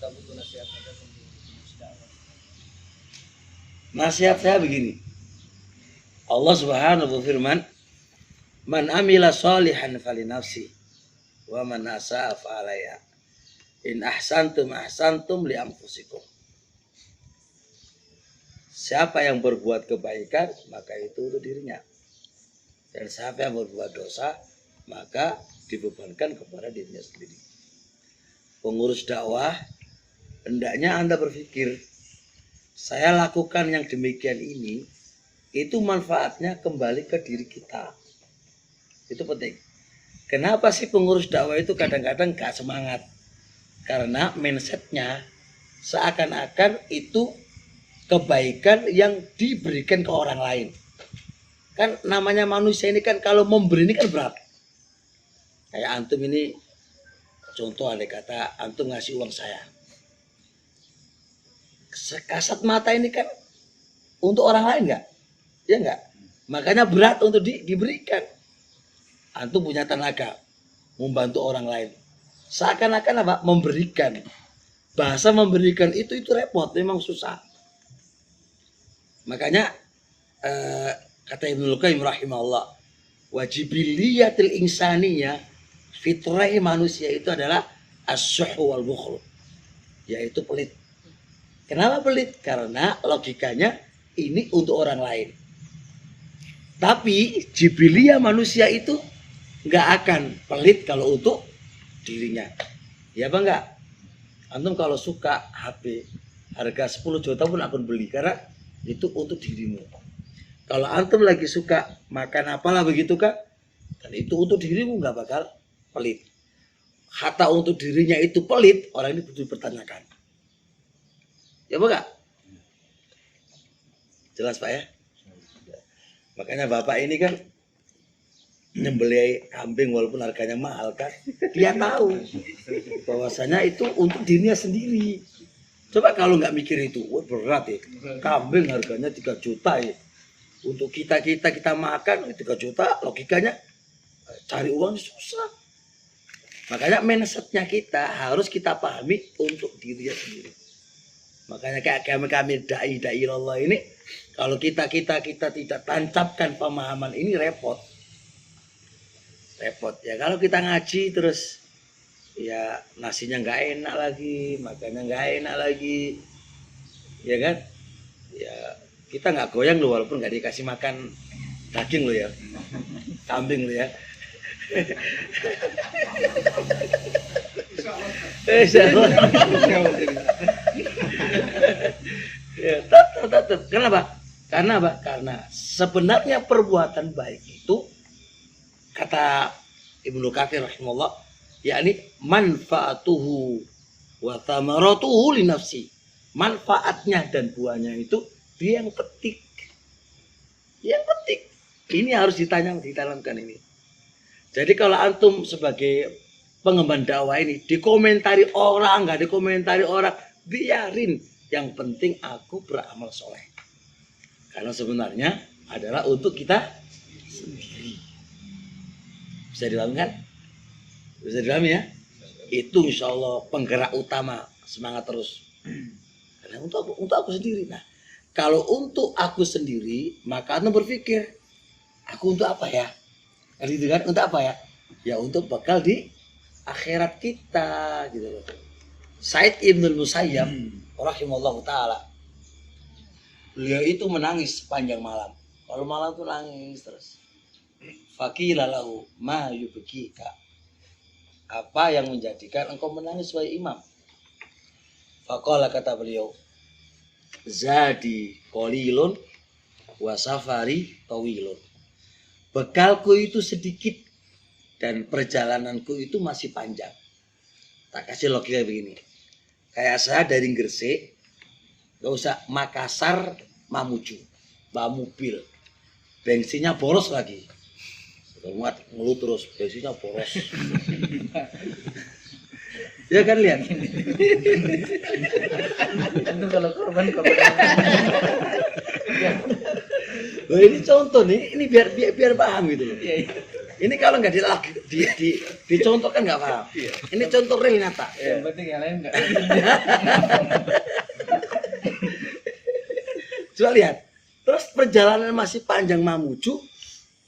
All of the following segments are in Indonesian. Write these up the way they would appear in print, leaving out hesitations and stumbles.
kita butuh nasihat saja untuk dakwah. Nasihat saya begini. Allah Subhanahu wa firman, "Man amila sholihan falinafsi wa man asaa fa'alaiha. In ahsantum ahsantum li anfusikum." Siapa yang berbuat kebaikan, maka itu untuk dirinya. Dan siapa yang berbuat dosa, maka dibebankan kepada dirinya sendiri. Pengurus dakwah, hendaknya Anda berpikir, saya lakukan yang demikian ini, itu manfaatnya kembali ke diri kita. Itu penting. Kenapa sih pengurus dakwah itu kadang-kadang gak semangat? Karena mindsetnya seakan-akan itu kebaikan yang diberikan ke orang lain. Kan namanya manusia ini kan kalau memberi ini kan berat. Kayak antum ini, contoh andai kata antum ngasih uang saya. Sekasat mata ini kan untuk orang lain enggak? Ya enggak? Makanya berat untuk diberikan. Antum punya tenaga membantu orang lain. Seakan-akan apa? Memberikan. Bahasa memberikan itu repot, memang susah. Makanya kata Ibnu Qayyim rahimahullah, wajibiliyatil insaniyah, fitrah manusia itu adalah as-suhu wal bukhl, yaitu pelit. Kenapa pelit? Karena logikanya ini untuk orang lain. Tapi jibiliyah manusia itu nggak akan pelit kalau untuk dirinya. Ya apa enggak? Antum kalau suka HP harga 10 juta pun akan beli karena itu untuk dirimu. Kalau antum lagi suka makan apalah begitu kan, dan itu untuk dirimu nggak bakal pelit. Kata untuk dirinya itu pelit, orang ini butuh dipertanyakan. Ya enggak? Jelas Pak ya? Makanya Bapak ini kan nyembelih kambing walaupun harganya mahal kan, dia tahu bahwasanya itu untuk dirinya sendiri. Coba kalau nggak mikir itu, wah berat ya. Kambing harganya 3 juta ya. Untuk kita makan 3 juta, logikanya cari uang susah. Makanya mindsetnya kita harus kita pahami untuk dirinya sendiri. Makanya kayak kami dai Allah ini, kalau kita tidak tancapkan pemahaman ini repot ya. Kalau kita ngaji terus ya nasinya nggak enak lagi, makannya nggak enak lagi, ya kan? Ya kita nggak goyang loh walaupun nggak dikasih makan daging loh ya, kambing loh ya. Ya, tetap. Kenapa? Karena sebenarnya perbuatan baik itu kata Ibnu Katsir rahimahullah, yakni manfaatuhu wa thamaratuhu li nafsi. Manfaatnya dan buahnya itu dia yang petik. Ini harus ditanamkan ini. Jadi kalau antum sebagai pengemban dakwah ini dikomentari orang, nggak dikomentari orang, biarin. Yang penting aku beramal soleh. Karena sebenarnya adalah untuk kita sendiri. Bisa dipahami kan? Bisa dipahami ya? Itu insya Allah penggerak utama semangat terus. Karena untuk aku sendiri. Nah, kalau untuk aku sendiri, maka anda berpikir, aku untuk apa ya? Gitu kan? Untuk apa ya? Ya untuk bekal di akhirat kita, gitu loh. Said Ibnul Musayyab, rahimahullah ta'ala, beliau itu menangis sepanjang malam. Kalau malam tuh nangis terus. Faqila lahu ma yubkika, apa yang menjadikan engkau menangis wahai imam? Faqala, kata beliau, zadi qalilun wa safari tawilun. Bekalku itu sedikit dan perjalananku itu masih panjang. Tak kasih logika begini. Kayak saya dari Gresik, gak usah Makassar, Mamuju, bawa mobil, bensinnya boros lagi. Muat ngeluh terus, bensinnya boros. Ya kan lihat. Itu kalau korban. Loh, ini contoh nih, ini biar paham gitu loh. Ini kalau nggak dicontohkan nggak paham. Ini contoh real nyata. Yang penting yang lain enggak. Coba lihat. Terus perjalanan masih panjang Mamuju,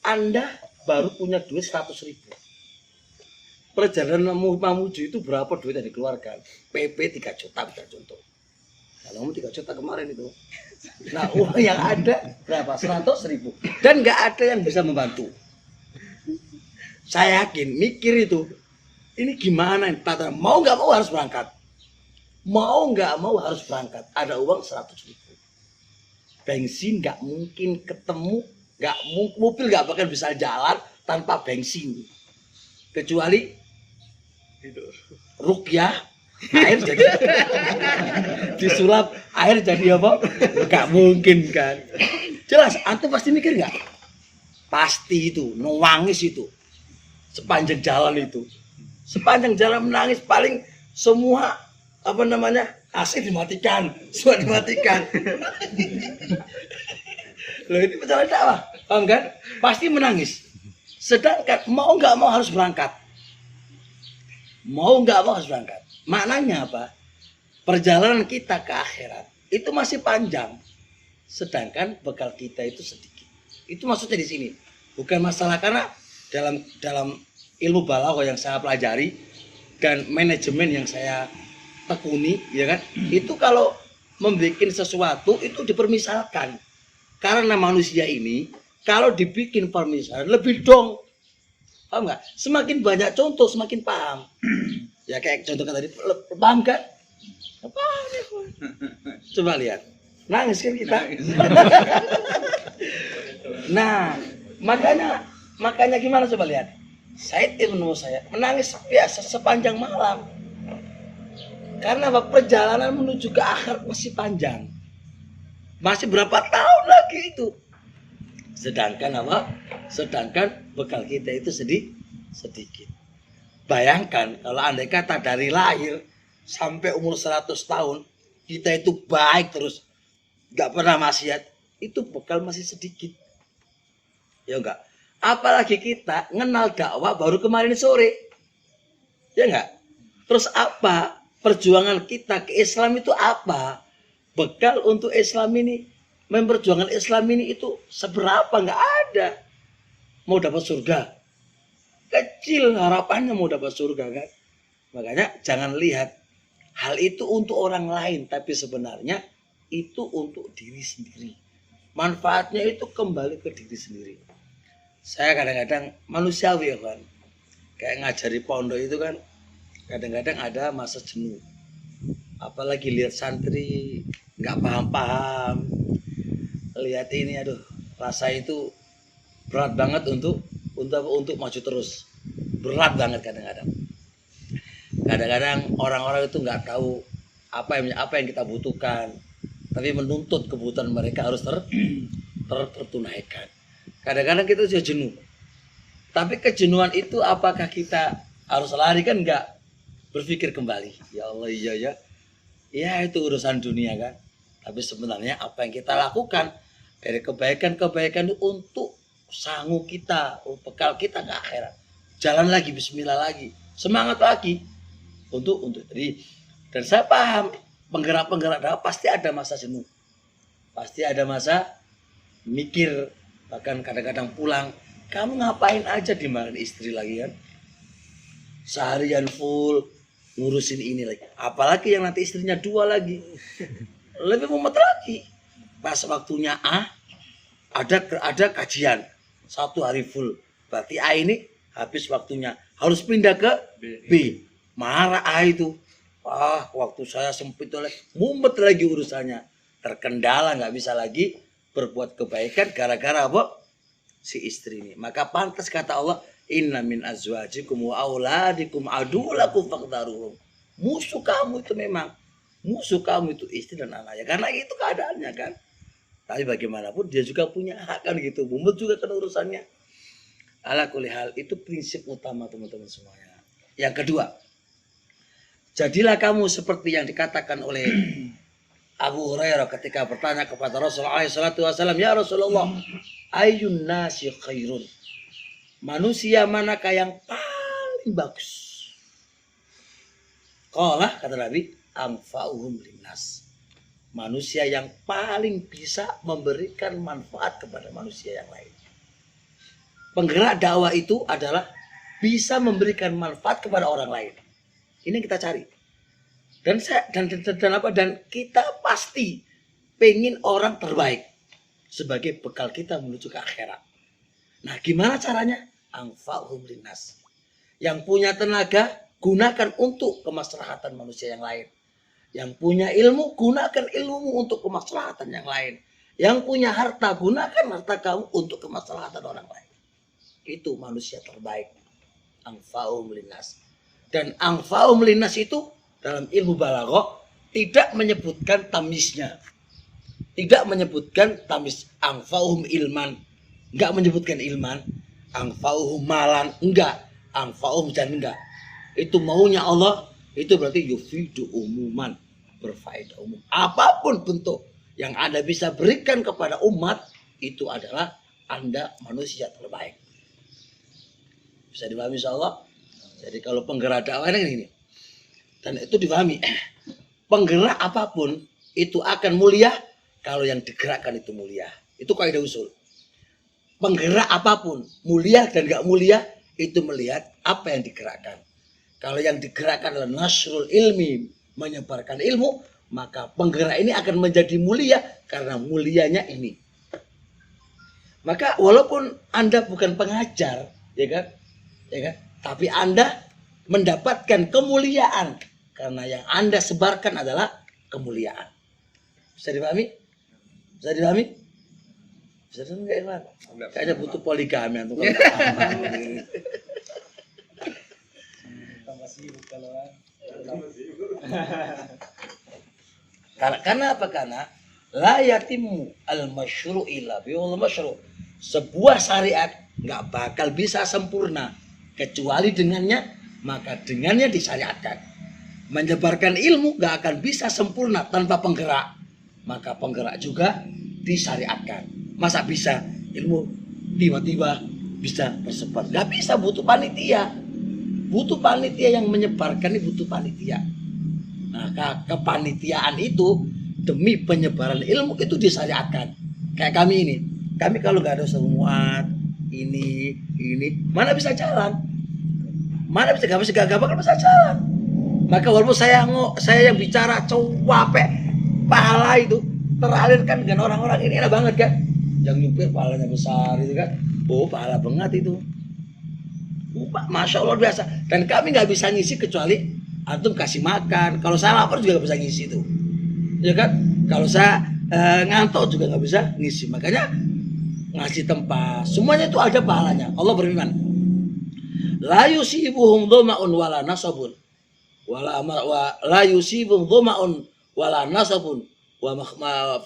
Anda baru punya duit 100.000. Perjalanan Mamuju itu berapa duit yang dikeluarkan? PP 3 juta kita contoh. Kalau 3 juta kemarin itu. Nah, uang yang ada berapa? 100.000. Dan nggak ada yang bisa membantu. Saya yakin, mikir itu. Ini gimana? Mau nggak mau harus berangkat. Mau nggak mau harus berangkat. Ada uang 100.000. Bensin nggak mungkin ketemu, mobil nggak bakal bisa jalan tanpa bensin, kecuali rukyah air jadi disulap air jadi apa? Nggak mungkin kan? Jelas, antum pasti mikir nggak? Pasti itu, nangis itu, sepanjang jalan itu, sepanjang jalan menangis paling semua apa namanya? AC dimatikan, semua dimatikan. Loh ini perjalanan dakwah, paham kan? Pasti menangis. Sedangkan mau nggak mau harus berangkat. Mau nggak mau harus berangkat. Maknanya apa? Perjalanan kita ke akhirat itu masih panjang. Sedangkan bekal kita itu sedikit. Itu maksudnya di sini. Bukan masalah karena dalam ilmu balaghah yang saya pelajari dan manajemen yang saya tekuni, ya kan? Itu kalau membuat sesuatu itu dipermisalkan. Karena manusia ini kalau dibikin permisalan lebih dong. Paham nggak? Semakin banyak contoh semakin paham. Ya kayak contoh tadi, paham kan? Paham ya, coba lihat. Nangis kan kita. Nah, makanya gimana coba lihat. Said Ibnu Musayyab menangis biasa sepanjang malam. Karena perjalanan menuju ke akhirat masih panjang. Masih berapa tahun lagi itu. Sedangkan apa? Sedangkan bekal kita itu sedikit. Bayangkan kalau andai kata dari lahir sampai umur 100 tahun kita itu baik terus, gak pernah maksiat, itu bekal masih sedikit. Ya enggak? Apalagi kita ngenal dakwah baru kemarin sore. Ya enggak? Terus apa? Perjuangan kita ke Islam itu apa? Bekal untuk Islam ini, memperjuangkan Islam ini itu seberapa? Nggak ada. Mau dapat surga, kecil harapannya mau dapat surga kan. Makanya jangan lihat hal itu untuk orang lain, tapi sebenarnya itu untuk diri sendiri. Manfaatnya itu kembali ke diri sendiri. Saya kadang-kadang manusiawi ya kan, kayak ngajari pondok itu kan, kadang-kadang ada masa jenuh. Apalagi lihat santri nggak paham-paham, lihat ini, aduh, rasa itu berat banget untuk maju terus. Berat banget kadang-kadang. Kadang-kadang orang-orang itu nggak tahu apa yang kita butuhkan, tapi menuntut kebutuhan mereka harus tertunaikan. Kadang-kadang kita sudah jenuh. Tapi kejenuhan itu apakah kita harus lari? Kan enggak. Berpikir kembali. Ya Allah, iya ya. Ya itu urusan dunia kan. Tapi sebenarnya apa yang kita lakukan dari kebaikan-kebaikan itu untuk sanggup kita, bekal kita ke akhirat. Jalan lagi, bismillah lagi. Semangat lagi. Untuk jadi. Dan saya paham penggerak-penggerak dakwah pasti ada masa jenuh. Pasti ada masa mikir. Bahkan kadang-kadang pulang, kamu ngapain aja dimarahin istri lagi kan? Seharian full ngurusin ini lagi. Apalagi yang nanti istrinya 2 lagi. Lebih mumet lagi. Pas waktunya ada kajian 1 hari full. Berarti A ini habis waktunya. Harus pindah ke B. Marah A itu. Waktu saya sempit lagi. Mumet lagi urusannya. Terkendala, nggak bisa lagi berbuat kebaikan gara-gara apa? Si istri ini. Maka pantas kata Allah, inna min azwajikum wa auladikum adulakum faqdaruhum. Musuh kamu itu memang, musuh kamu itu istri dan anaknya. Karena itu keadaannya kan. Tapi bagaimanapun dia juga punya hak kan gitu. Mumet juga kan urusannya. Ala kulli hal, itu prinsip utama teman-teman semuanya. Yang kedua, jadilah kamu seperti yang dikatakan oleh Abu Hurairah ketika bertanya kepada Rasulullah SAW, ya Rasulullah, ayyun nasi khairun? manusia manakah yang paling bagus? Qala, kata Nabi, anfa'uhum linnas. Manusia yang paling bisa memberikan manfaat kepada manusia yang lain. Penggerak dakwah itu adalah bisa memberikan manfaat kepada orang lain. Ini yang kita cari. Dan kita pasti pengen orang terbaik sebagai bekal kita menuju ke akhirat. Nah, gimana caranya? Anfa'uhum linnas. Yang punya tenaga, gunakan untuk kemaslahatan manusia yang lain. Yang punya ilmu, gunakan ilmu untuk kemaslahatan yang lain. Yang punya harta, gunakan harta kamu untuk kemaslahatan orang lain. Itu manusia terbaik. Anfa'uhum linnas. Dan anfa'uhum linnas itu dalam ilmu balaghah tidak menyebutkan tamyiznya. Tidak menyebutkan tamyiz. Anfa'uhum ilman. Enggak menyebutkan ilman. Anfa'uhum malan. Enggak. Anfa'uhum dan enggak. Itu maunya Allah. Itu berarti yufidu umuman. Berfaedah umum. Apapun bentuk yang Anda bisa berikan kepada umat, itu adalah Anda manusia terbaik. Bisa dipahami insyaallah? Jadi kalau penggerak dakwah ini. Dan itu dipahami. Penggerak apapun itu akan mulia kalau yang digerakkan itu mulia. Itu kaidah usul. Penggerak apapun, mulia dan gak mulia, itu melihat apa yang digerakkan. Kalau yang digerakkan adalah nasrul ilmi, menyebarkan ilmu, maka penggerak ini akan menjadi mulia karena mulianya ini. Maka walaupun Anda bukan pengajar, ya kan? Tapi Anda mendapatkan kemuliaan karena yang Anda sebarkan adalah kemuliaan. Bisa dipahami? Bisa dipahami? Bisa dipahami enggak, Iman? Kayaknya butuh poligami untuk Tambah sibuk kalau karena apa? Karena la yatimu al-masyru' illa bi'ul masyru'. Sebuah syariat nggak bakal bisa sempurna kecuali dengannya, maka dengannya disyariatkan. Menyebarkan ilmu nggak akan bisa sempurna tanpa penggerak, maka penggerak juga disyariatkan. Masa bisa ilmu tiba-tiba bisa tersebar? Nggak bisa, butuh panitia. Butuh panitia yang menyebarkan, ini butuh panitia. Nah, kepanitiaan itu demi penyebaran ilmu itu disyariatkan. Kayak kami ini. Kami kalau nggak ada semuat ini, mana bisa jalan? Mana bisa gak bakal bisa jalan. Maka walaupun saya yang bicara capek, pahala itu teralirkan dengan orang-orang ini enak banget kan? Yang nyupir pahalanya besar itu kan? Oh, pahala banget itu. Masya Allah biasa. Dan kami nggak bisa ngisi kecuali antum kasih makan. Kalau saya lapar juga nggak bisa ngisi itu, ya kan? Kalau saya ngantuk juga nggak bisa ngisi. Makanya ngasih tempat, semuanya itu ada pahalanya. Allah berfirman, la yusibuhum dhama'un wala nasabun la yusibuhum dhama'un wala nasabun wa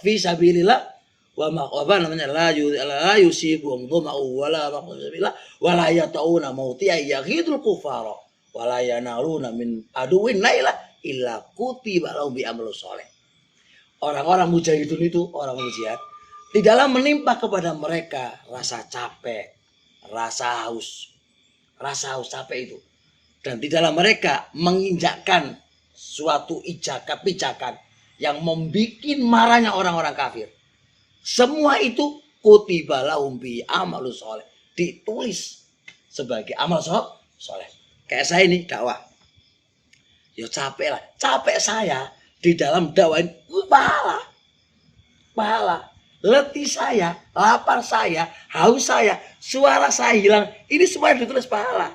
fi sabilillah wa apa namanya la yusibuhum dhama'un wala sabilillah wala yata'una mautia yaghidul kufara wala yanaluna min aduwin naila illa kutiba lahum bi amal sholeh. Orang-orang mujahidun itu, orang jihad, tidaklah menimpa kepada mereka rasa capek, rasa haus capek itu. Dan tidaklah mereka menginjakkan suatu pijakan yang membuat marahnya orang-orang kafir. Semua itu kutiba lahum bi amalus sholeh, ditulis sebagai amal sholeh. Kayak saya ini dakwah. Ya capek lah, capek saya di dalam dakwah ini pahala. Letih saya, lapar saya, haus saya, suara saya hilang, ini semua ditulis pahala.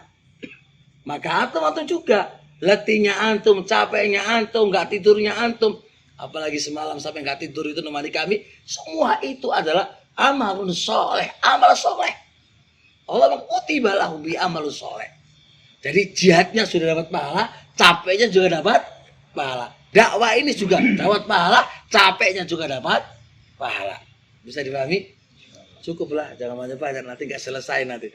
Maka antum juga, letihnya antum, capeknya antum, nggak tidurnya antum, apalagi semalam sampai nggak tidur itu nemani kami, semua itu adalah amalun soleh, amal soleh. Allah mengkutiba lahum bi amalun soleh. Jadi jihadnya sudah dapat pahala, capeknya juga dapat pahala. Dakwah ini juga dapat pahala, capeknya juga dapat pahala. Bisa dipahami? Cukuplah, jangan banyak-banyak, nanti nggak selesai nanti.